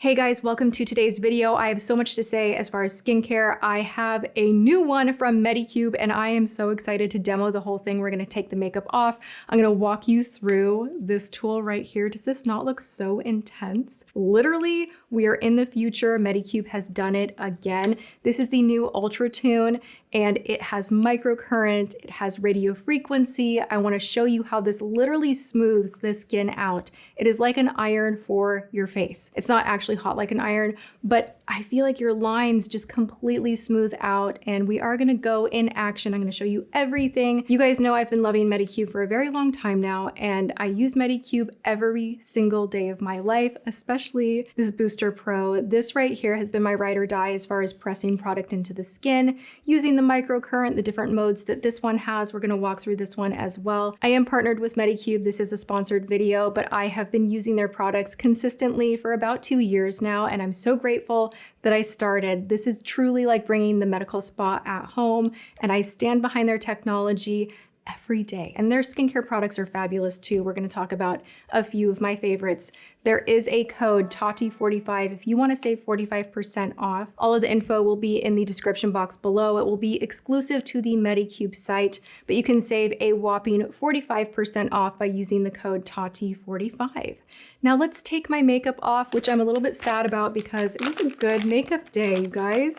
Hey guys, welcome to today's video. I have so much to say as far as skincare. I have a new one from Medicube and I am so excited to demo the whole thing. We're gonna take the makeup off. I'm gonna walk you through this tool right here. Does this not look so intense? Literally, we are in the future. Medicube has done it again. This is the new Ultra Tune and it has microcurrent, it has radio frequency. I wanna show you how this literally smooths the skin out. It is like an iron for your face. It's not actually hot like an iron, but I feel like your lines just completely smooth out, and we are gonna go in action. I'm gonna show you everything. You guys know I've been loving Medicube for a very long time now, and I use Medicube every single day of my life, especially this Booster Pro. This right here has been my ride or die as far as pressing product into the skin, using the microcurrent, the different modes that this one has. We're gonna walk through this one as well. I am partnered with Medicube. This is a sponsored video, but I have been using their products consistently for about 2 years now, and I'm so grateful that I started. This is truly like bringing the medical spa at home, and I stand behind their technology every day. And their skincare products are fabulous too. We're going to talk about a few of my favorites. There is a code Tati45 if you want to save 45% off. All of the info will be in the description box below. It will be exclusive to the Medicube site, but you can save a whopping 45% off by using the code Tati45. Now let's take my makeup off, which I'm a little bit sad about because it was a good makeup day, you guys.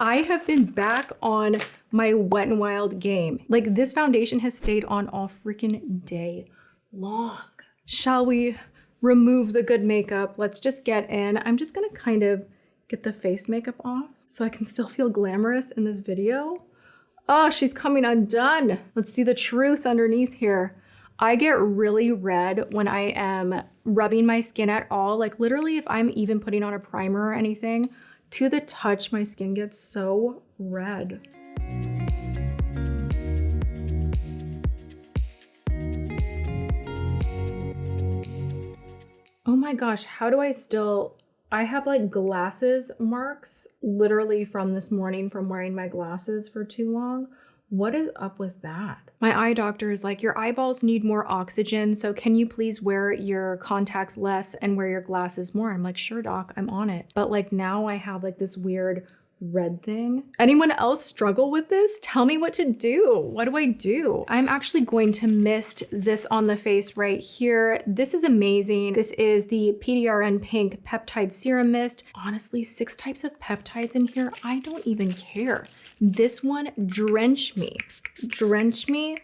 I have been back on my Wet n Wild game. Like, this foundation has stayed on all freaking day long. Shall we remove the good makeup? Let's just get in. I'm just gonna kind of get the face makeup off so I can still feel glamorous in this video. Oh, she's coming undone. Let's see the truth underneath here. I get really red when I am rubbing my skin at all. Like, literally, if I'm even putting on a primer or anything, to the touch, my skin gets so red. Oh my gosh, how do I have like glasses marks literally from this morning from wearing my glasses for too long. What is up with that? My eye doctor is like, your eyeballs need more oxygen, so can you please wear your contacts less and wear your glasses more? I'm like, sure, doc, I'm on it. But like now I have like this weird red thing. Anyone else struggle with this? Tell me what to do. What do I do? I'm actually going to mist this on the face right here. This is amazing. This is the PDRN Pink Peptide Serum Mist. Honestly, 6 types of peptides in here. I don't even care. This one, drench me. Drench me.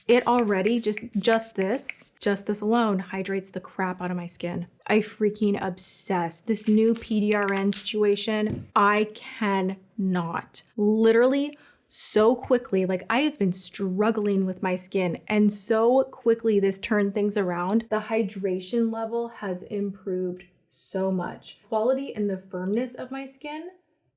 It already, just this alone hydrates the crap out of my skin. I freaking obsess. This new PDRN situation, I cannot. Literally so quickly, like I have been struggling with my skin and so quickly this turned things around. The hydration level has improved so much. Quality and the firmness of my skin.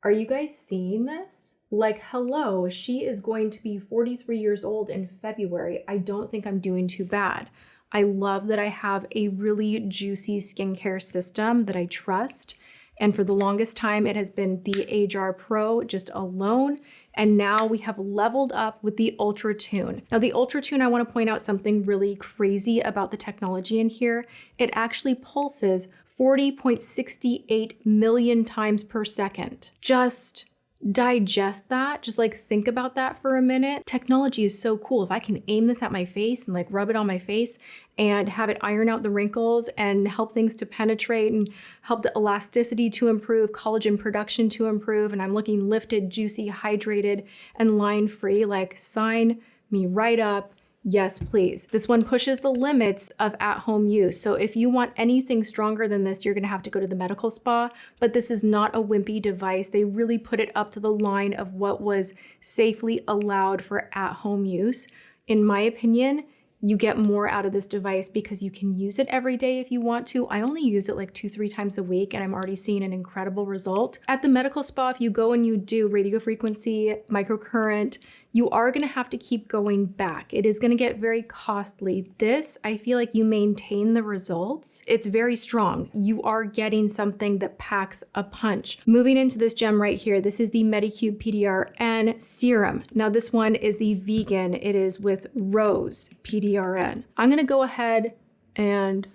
Are you guys seeing this? Like, hello, she is going to be 43 years old in February. I don't think I'm doing too bad. I love that I have a really juicy skincare system that I trust. And for the longest time, it has been the HR Pro just alone. And now we have leveled up with the Ultra Tune. Now the Ultra Tune, I want to point out something really crazy about the technology in here. It actually pulses 40.68 million times per second. Just digest that. Just like think about that for a minute. Technology is so cool. If I can aim this at my face and like rub it on my face and have it iron out the wrinkles and help things to penetrate and help the elasticity to improve, collagen production to improve, and I'm looking lifted, juicy, hydrated, and line-free, like sign me right up. Yes, please. This one pushes the limits of at-home use. So if you want anything stronger than this, you're gonna have to go to the medical spa, but this is not a wimpy device. They really put it up to the line of what was safely allowed for at-home use. In my opinion, you get more out of this device because you can use it every day if you want to. I only use it like 2-3 times a week and I'm already seeing an incredible result. At the medical spa, if you go and you do radio frequency, microcurrent, you are gonna have to keep going back. It is gonna get very costly. This, I feel like you maintain the results. It's very strong. You are getting something that packs a punch. Moving into this gem right here, this is the Medicube PDRN Serum. Now this one is the vegan. It is with rose PDRN. I'm gonna go ahead and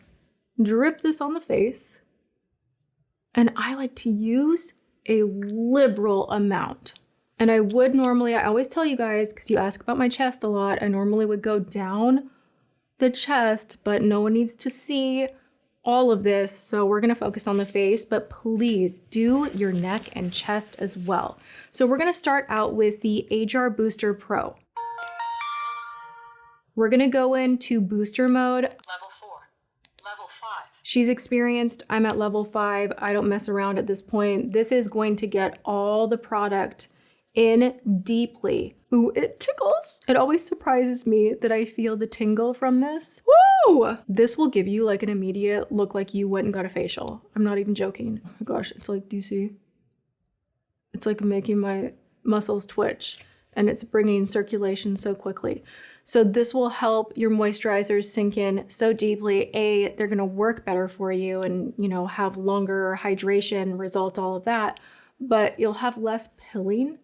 drip this on the face. And I like to use a liberal amount. And I would normally, I always tell you guys, because you ask about my chest a lot, I normally would go down the chest, but no one needs to see all of this. So we're gonna focus on the face, but please do your neck and chest as well. So we're gonna start out with the HR Booster Pro. We're gonna go into booster mode. Level 4, level 5. She's experienced, I'm at level 5. I don't mess around at this point. This is going to get all the product in deeply. Ooh, it tickles. It always surprises me that I feel the tingle from this. Woo! This will give you like an immediate look like you went and got a facial. I'm not even joking. Oh my gosh, it's like, do you see? It's like making my muscles twitch, and it's bringing circulation so quickly. So this will help your moisturizers sink in so deeply. They're gonna work better for you and, you know, have longer hydration results, all of that, but you'll have less pilling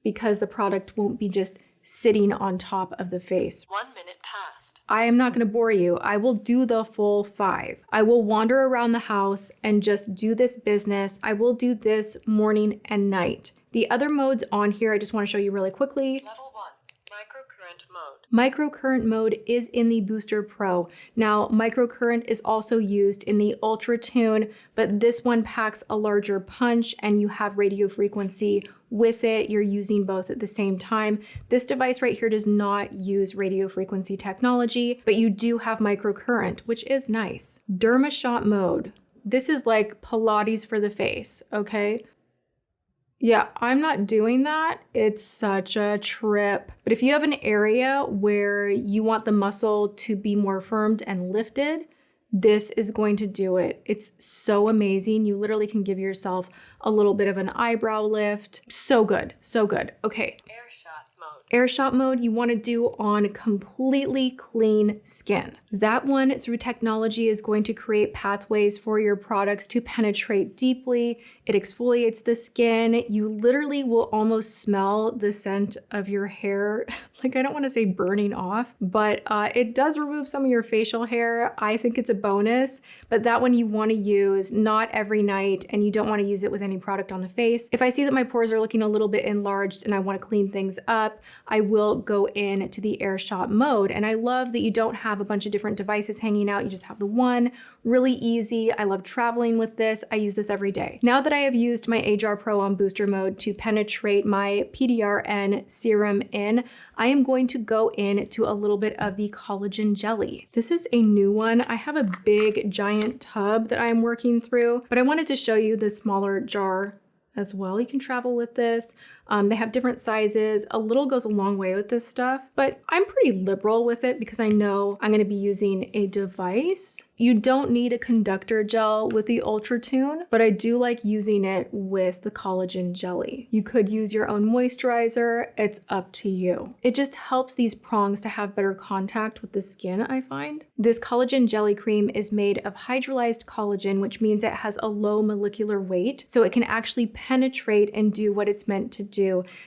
because the product won't be just sitting on top of the face. 1 minute passed. I am not gonna bore you. I will do the full 5. I will wander around the house and just do this business. I will do this morning and night. The other modes on here, I just wanna show you really quickly. Level 1, microcurrent mode. Microcurrent mode is in the Booster Pro. Now, microcurrent is also used in the Ultra Tune, but this one packs a larger punch and you have radio frequency with it. You're using both at the same time. This device right here does not use radio frequency technology, but you do have microcurrent, which is nice. Derma Shot mode. This is like Pilates for the face, okay? Yeah, I'm not doing that. It's such a trip. But if you have an area where you want the muscle to be more firmed and lifted, this is going to do it. It's so amazing. You literally can give yourself a little bit of an eyebrow lift. So good, so good. Okay. Air shot mode. Air shot mode you want to do on completely clean skin. That one through technology is going to create pathways for your products to penetrate deeply. It exfoliates the skin. You literally will almost smell the scent of your hair. Like, I don't want to say burning off, but it does remove some of your facial hair. I think it's a bonus, but that one you want to use not every night, and you don't want to use it with any product on the face. If I see that my pores are looking a little bit enlarged and I want to clean things up, I will go in to the air shot mode. And I love that you don't have a bunch of different devices hanging out. You just have the one. Really easy. I love traveling with this. I use this every day. Now that I have used my HR Pro on booster mode to penetrate my PDRN serum in, I am going to go in to a little bit of the collagen jelly. This is a new one. I have a big giant tub that I'm working through, but I wanted to show you the smaller jar as well. You can travel with this. They have different sizes. A little goes a long way with this stuff, but I'm pretty liberal with it because I know I'm going to be using a device. You don't need a conductor gel with the Ultra Tune, but I do like using it with the collagen jelly. You could use your own moisturizer. It's up to you. It just helps these prongs to have better contact with the skin, I find. This collagen jelly cream is made of hydrolyzed collagen, which means it has a low molecular weight, so it can actually penetrate and do what it's meant to do.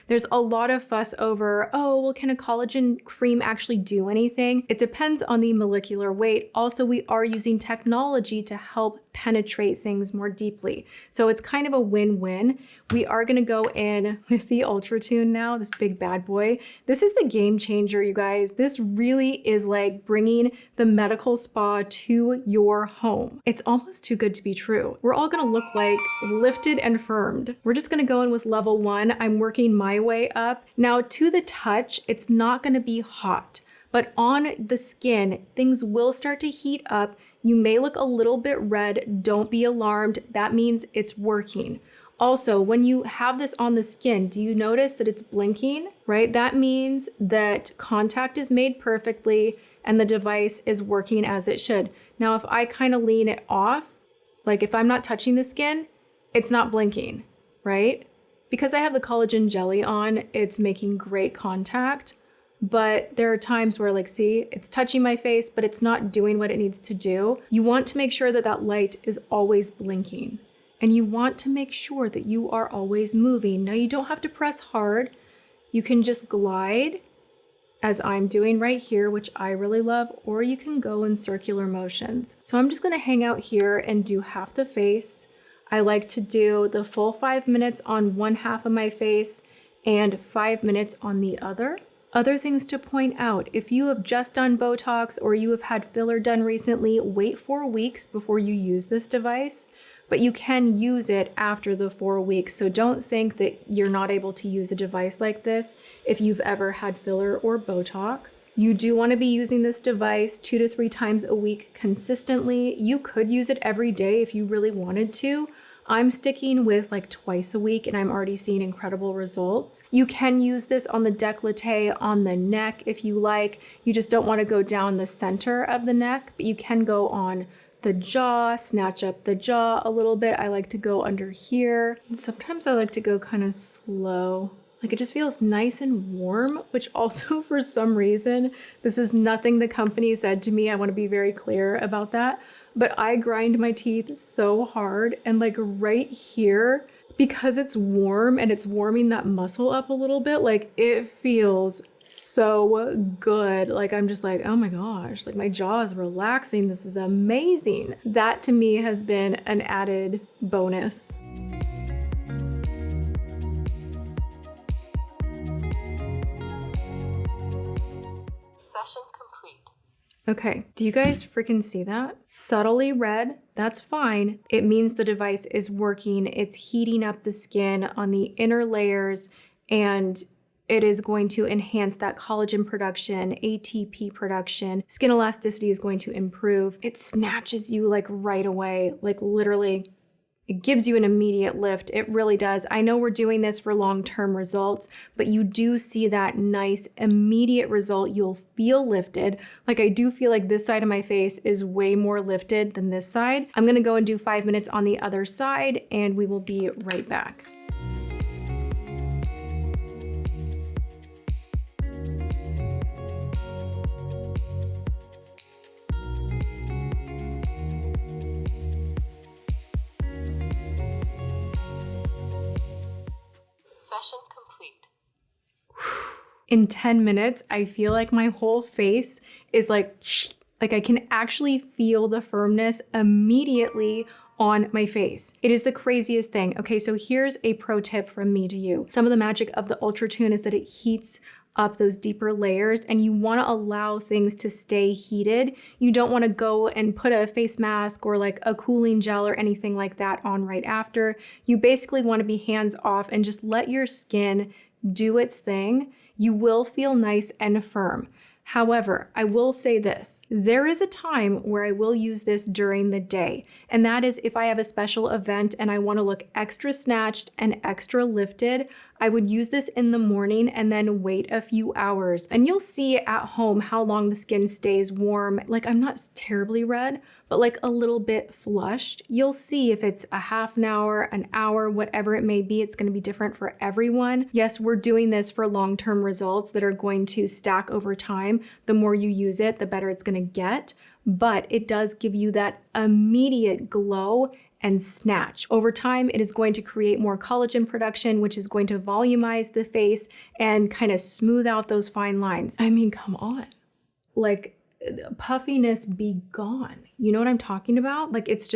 There's a lot of fuss over, oh, well, can a collagen cream actually do anything? It depends on the molecular weight. Also, we are using technology to help penetrate things more deeply. So it's kind of a win-win. We are going to go in with the Ultra Tune now, this big bad boy. This is the game changer, you guys. This really is like bringing the medical spa to your home. It's almost too good to be true. We're all going to look like lifted and firmed. We're just going to go in with level 1. I'm working my way up. Now to the touch, it's not going to be hot, but on the skin, things will start to heat up. You may look a little bit red. Don't be alarmed. That means it's working. Also, when you have this on the skin, do you notice that it's blinking, right? That means that contact is made perfectly and the device is working as it should. Now, if I kind of lean it off, like if I'm not touching the skin, it's not blinking, right? Because I have the collagen jelly on, it's making great contact. But there are times where, like, see, it's touching my face, but it's not doing what it needs to do. You want to make sure that that light is always blinking. And you want to make sure that you are always moving. Now, you don't have to press hard. You can just glide, as I'm doing right here, which I really love, or you can go in circular motions. So I'm just gonna hang out here and do half the face. I like to do the full 5 minutes on one half of my face and 5 minutes on the other. Other things to point out, if you have just done Botox or you have had filler done recently, wait 4 weeks before you use this device, but you can use it after the 4 weeks. So don't think that you're not able to use a device like this if you've ever had filler or Botox. You do want to be using this device 2 to 3 times a week consistently. You could use it every day if you really wanted to. I'm sticking with like twice a week and I'm already seeing incredible results. You can use this on the décolleté, on the neck if you like. You just don't want to go down the center of the neck, but you can go on the jaw, snatch up the jaw a little bit. I like to go under here. And sometimes I like to go kind of slow. Like it just feels nice and warm, which also for some reason, this is nothing the company said to me. I want to be very clear about that. But I grind my teeth so hard and like right here, because it's warm and it's warming that muscle up a little bit, like it feels so good. Like I'm just like, oh my gosh, like my jaw is relaxing. This is amazing. That to me has been an added bonus. Session complete. Okay, do you guys freaking see that? Subtly red, that's fine. It means the device is working. It's heating up the skin on the inner layers and it is going to enhance that collagen production, ATP production. Skin elasticity is going to improve. It snatches you like right away, like literally. It gives you an immediate lift. It really does. I know we're doing this for long-term results, but you do see that nice immediate result. You'll feel lifted. Like I do feel like this side of my face is way more lifted than this side. I'm gonna go and do 5 minutes on the other side and we will be right back. Session complete. In 10 minutes, I feel like my whole face is like I can actually feel the firmness immediately on my face. It is the craziest thing. Okay, so here's a pro tip from me to you. Some of the magic of the Ultra Tune is that it heats up those deeper layers and you want to allow things to stay heated. You don't want to go and put a face mask or like a cooling gel or anything like that on right after. You basically want to be hands off and just let your skin do its thing. You will feel nice and firm. However, I will say this, there is a time where I will use this during the day, and that is if I have a special event and I want to look extra snatched and extra lifted, I would use this in the morning and then wait a few hours. And you'll see at home how long the skin stays warm. Like I'm not terribly red, but like a little bit flushed. You'll see if it's a half an hour, whatever it may be, it's going to be different for everyone. Yes, we're doing this for long-term results that are going to stack over time. The more you use it, the better it's going to get, but it does give you that immediate glow and snatch. Over time, it is going to create more collagen production, which is going to volumize the face and kind of smooth out those fine lines. I mean, come on. Like, puffiness be gone. You know what I'm talking about? Like, it's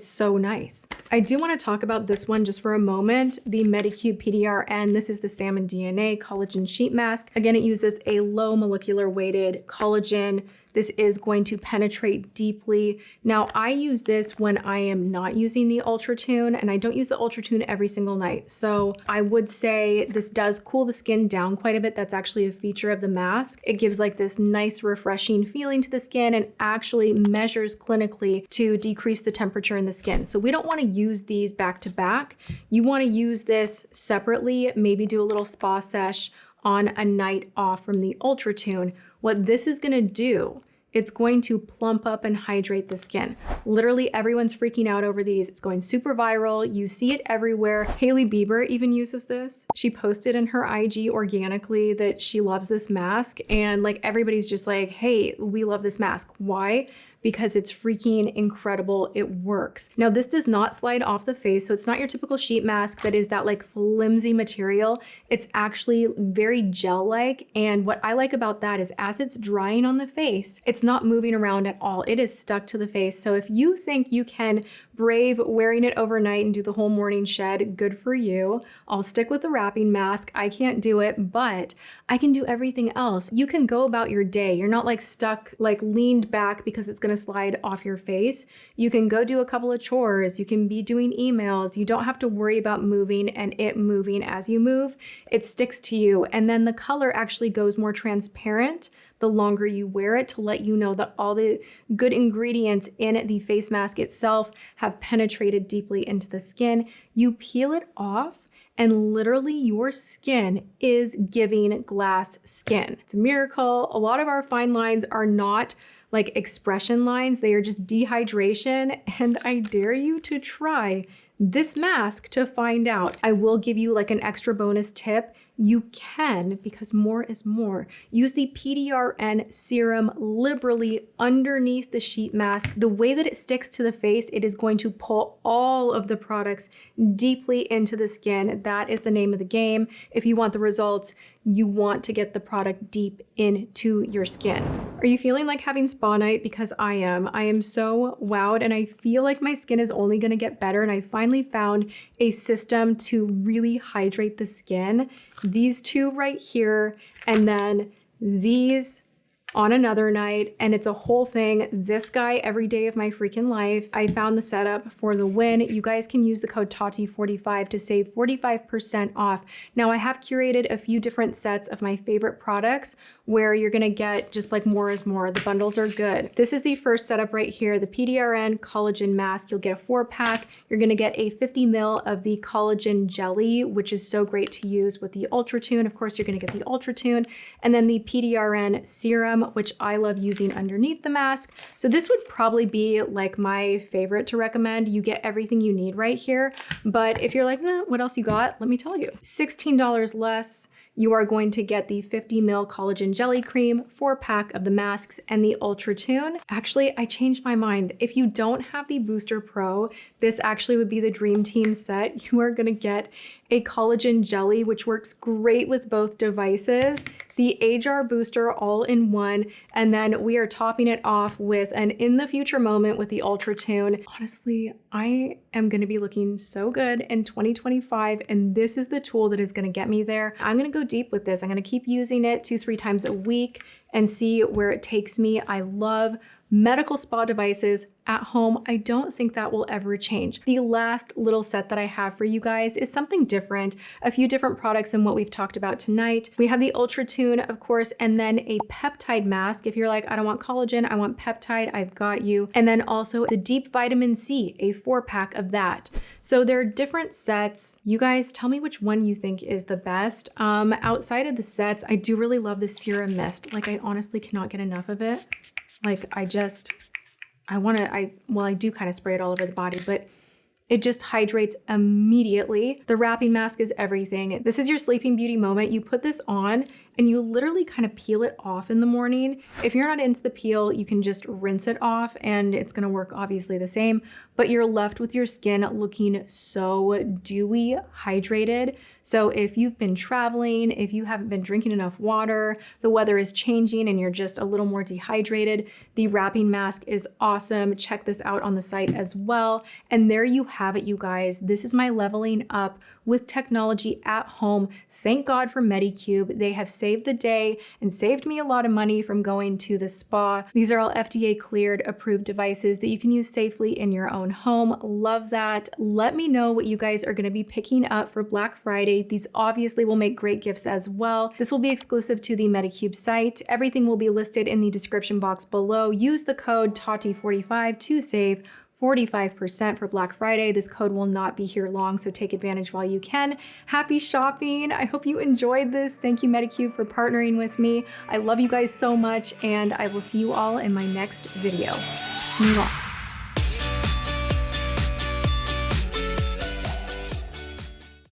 so nice. I do want to talk about this one just for a moment, the Medicube PDRN. This is the Salmon DNA Collagen Sheet Mask. Again, it uses a low molecular weighted collagen. This is going to penetrate deeply. Now, I use this when I am not using the Ultra Tune, and I don't use the Ultra Tune every single night. So I would say this does cool the skin down quite a bit. That's actually a feature of the mask. It gives like this nice refreshing feeling to the skin and actually measures clinically to decrease the temperature in the skin. So we don't want to use these back to back. You want to use this separately, maybe do a little spa sesh on a night off from the Ultra Tune. What this is going to do, it's going to plump up and hydrate the skin. Literally everyone's freaking out over these. It's going super viral. You see it everywhere. Hailey Bieber even uses this. She posted in her IG organically that she loves this mask, and like everybody's just like, hey, we love this mask. Why? because it's freaking incredible. It works. Now, this does not slide off the face, so it's not your typical sheet mask that is that like flimsy material. It's actually very gel-like, and what I like about that is as it's drying on the face, it's not moving around at all. It is stuck to the face. So if you think you can brave wearing it overnight and do the whole morning shed, good for you. I'll stick with the wrapping mask. I can't do it, but I can do everything else. You can go about your day. You're not like stuck, like leaned back because it's gonna slide off your face. You can go do a couple of chores. You can be doing emails. You don't have to worry about moving and it moving as you move. It sticks to you. And then the color actually goes more transparent the longer you wear it, to let you know that all the good ingredients in the face mask itself have penetrated deeply into the skin. You peel it off and literally your skin is giving glass skin. It's a miracle. A lot of our fine lines are not like expression lines. They are just dehydration. And I dare you to try this mask to find out. I will give you like an extra bonus tip. You can, because more is more, use the PDRN serum liberally underneath the sheet mask. The way that it sticks to the face, it is going to pull all of the products deeply into the skin. That is the name of the game. If you want the results, you want to get the product deep into your skin. Are you feeling like having spa night? Because I am. I am so wowed and I feel like my skin is only gonna get better, and I finally found a system to really hydrate the skin. These two right here, and then these on another night, and it's a whole thing. This guy every day of my freaking life. I found the setup for the win. You guys can use the code Tati45 to save 45% off. Now I have curated a few different sets of my favorite products where you're gonna get just like more is more. The bundles are good. This is the first setup right here, the PDRN collagen mask. You'll get a 4-pack. You're gonna get a 50 ml of the collagen jelly, which is so great to use with the Ultra Tune. Of course, you're gonna get the Ultra Tune, and then the PDRN serum, which I love using underneath the mask. So this would probably be like my favorite to recommend. You get everything you need right here. But if you're like, nah, what else you got? Let me tell you. $16 less. You are going to get the 50 ml collagen jelly cream, 4-pack of the masks, and the Ultra Tune. Actually, I changed my mind. If you don't have the Booster Pro, this actually would be the dream team set. You are gonna get a collagen jelly, which works great with both devices, the HR Booster all in one, and then we are topping it off with an in the future moment with the Ultra Tune. Honestly, I am gonna be looking so good in 2025, and this is the tool that is gonna get me there. I'm gonna go deep with this. I'm gonna keep using it 2-3 times a week and see where it takes me. I love medical spa devices at home. I don't think that will ever change. The last little set that I have for you guys is something different, a few different products than what we've talked about tonight. We have the Ultra Tune, of course, and then a peptide mask. If you're like, I don't want collagen, I want peptide, I've got you. And then also the deep vitamin C, a 4-pack of that. So there are different sets. You guys tell me which one you think is the best. Outside of the sets, I do really love the serum mist. Like, I honestly cannot get enough of it. Like, I do kind of spray it all over the body, but it just hydrates immediately. The wrapping mask is everything. This is your Sleeping Beauty moment. You put this on and you literally kind of peel it off in the morning. If you're not into the peel, you can just rinse it off and it's gonna work obviously the same, but you're left with your skin looking so dewy, hydrated. So if you've been traveling, if you haven't been drinking enough water, the weather is changing and you're just a little more dehydrated, the wrapping mask is awesome. Check this out on the site as well. And there you have it, you guys. This is my leveling up with technology at home. Thank God for Medicube. They have saved the day and saved me a lot of money from going to the spa. These are all FDA cleared, approved devices that you can use safely in your own home. Love that. Let me know what you guys are going to be picking up for Black Friday. These obviously will make great gifts as well. This will be exclusive to the Medicube site. Everything will be listed in the description box below. Use the code Tati45 to save 45% for Black Friday. This code will not be here long, so take advantage while you can. Happy shopping. I hope you enjoyed this. Thank you, Medicube, for partnering with me. I love you guys so much, and I will see you all in my next video. Mwah.